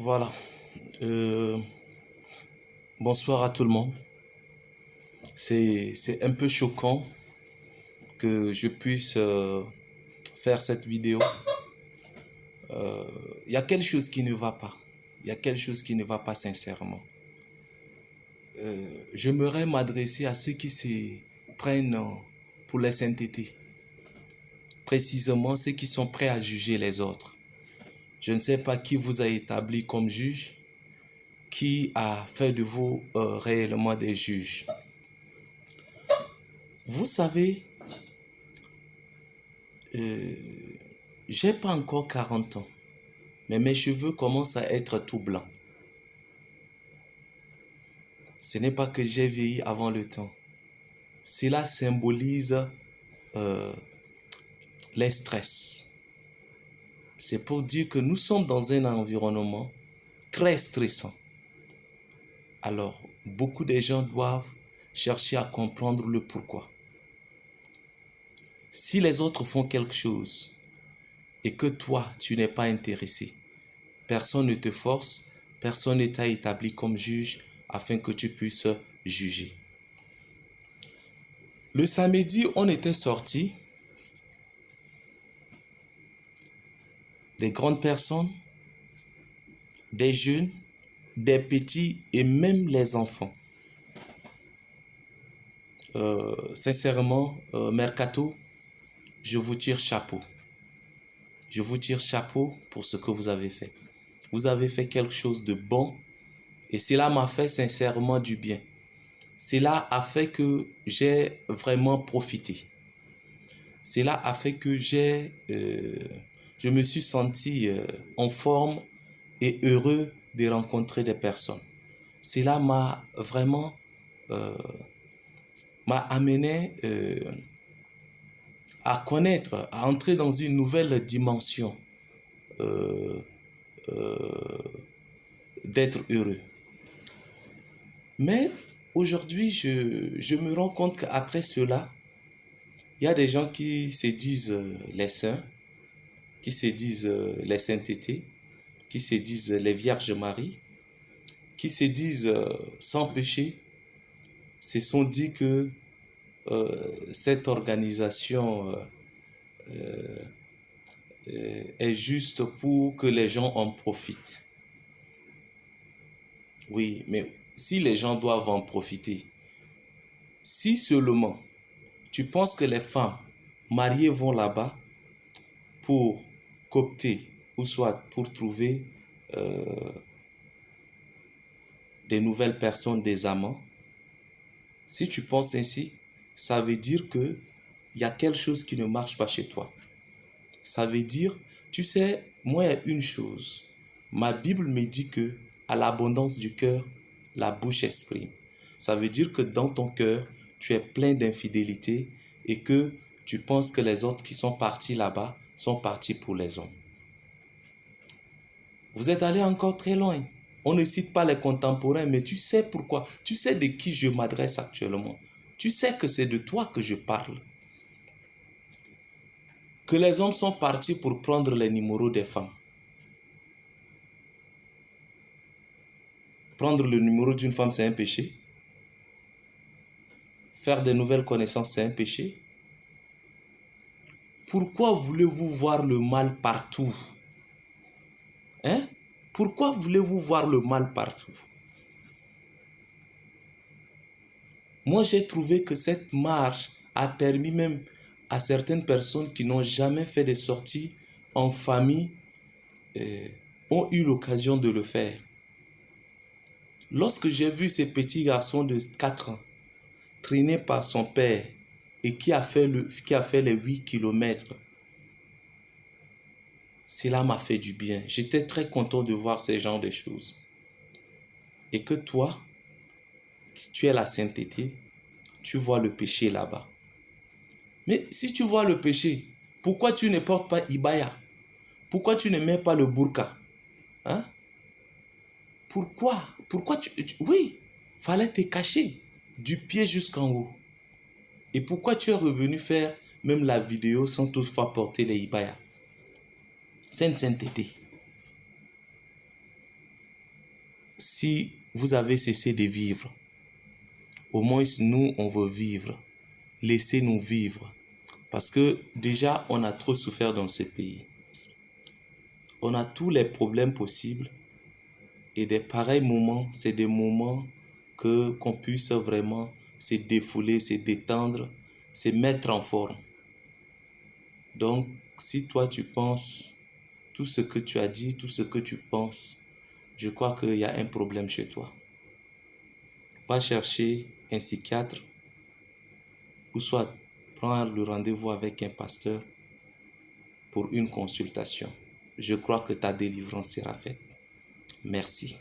Voilà. Euh, Bonsoir à tout le monde. C'est un peu choquant que je puisse faire cette vidéo. Il y a quelque chose qui ne va pas. Il y a quelque chose qui ne va pas sincèrement. J'aimerais m'adresser à ceux qui se prennent pour les saintetés. Précisément ceux qui sont prêts à juger les autres. Je ne sais pas qui vous a établi comme juge, qui a fait de vous réellement des juges. Vous savez, j'ai pas encore 40 ans, mais mes cheveux commencent à être tout blancs. Ce n'est pas que j'ai vieilli avant le temps. Cela symbolise les stress. C'est pour dire que nous sommes dans un environnement très stressant. Alors, beaucoup de gens doivent chercher à comprendre le pourquoi. Si les autres font quelque chose et que toi, tu n'es pas intéressé, personne ne te force, personne ne t'a établi comme juge afin que tu puisses juger. Le samedi, on était sortis, des grandes personnes, des jeunes, des petits et même les enfants. Sincèrement, Mercato, je vous tire chapeau. Je vous tire chapeau pour ce que vous avez fait. Vous avez fait quelque chose de bon et cela m'a fait sincèrement du bien. Cela a fait que j'ai vraiment profité. Cela a fait que je me suis senti en forme et heureux de rencontrer des personnes. Cela m'a vraiment m'a amené à connaître, à entrer dans une nouvelle dimension d'être heureux. Mais aujourd'hui, je me rends compte qu'après cela, il y a des gens qui se disent les saints, qui se disent les saintetés, qui se disent les Vierges Marie, qui se disent sans péché, se sont dit que cette organisation est juste pour que les gens en profitent. Oui, mais si les gens doivent en profiter, si seulement tu penses que les femmes mariées vont là-bas pour coopter ou soit pour trouver des nouvelles personnes, des amants, si tu penses ainsi, ça veut dire que il y a quelque chose qui ne marche pas chez toi. Ça veut dire, tu sais, moi, il y a une chose. Ma Bible me dit que à l'abondance du cœur, la bouche exprime. Ça veut dire que dans ton cœur, tu es plein d'infidélité et que tu penses que les autres qui sont partis là-bas sont partis pour les hommes. Vous êtes allé encore très loin. On ne cite pas les contemporains, mais tu sais pourquoi. Tu sais de qui je m'adresse actuellement. Tu sais que c'est de toi que je parle. Que les hommes sont partis pour prendre les numéros des femmes. Prendre le numéro d'une femme, c'est un péché. Faire de nouvelles connaissances, c'est un péché. Pourquoi voulez-vous voir le mal partout? Hein? Pourquoi voulez-vous voir le mal partout? Moi, j'ai trouvé que cette marche a permis même à certaines personnes qui n'ont jamais fait de sorties en famille, ont eu l'occasion de le faire. Lorsque j'ai vu ces petits garçons de 4 ans traîné par son père et qui a fait les 8 kilomètres, cela m'a fait du bien. J'étais très content de voir ces genres de choses. Et que toi, tu es la sainteté, tu vois le péché là-bas. Mais si tu vois le péché, pourquoi tu ne portes pas Ibaya? Pourquoi tu ne mets pas le burqa? Hein? Pourquoi? Oui, fallait te cacher du pied jusqu'en haut. Et pourquoi tu es revenu faire même la vidéo sans toutefois porter les Ibaya? C'est une sainteté. Si vous avez cessé de vivre, au moins nous, on veut vivre. Laissez-nous vivre. Parce que déjà, on a trop souffert dans ce pays. On a tous les problèmes possibles. Et des pareils moments, c'est des moments qu'on puisse vraiment se défouler, se détendre, se mettre en forme. Donc, si toi tu penses tout ce que tu as dit, tout ce que tu penses, je crois qu'il y a un problème chez toi. Va chercher un psychiatre ou soit prends le rendez-vous avec un pasteur pour une consultation. Je crois que ta délivrance sera faite. Merci.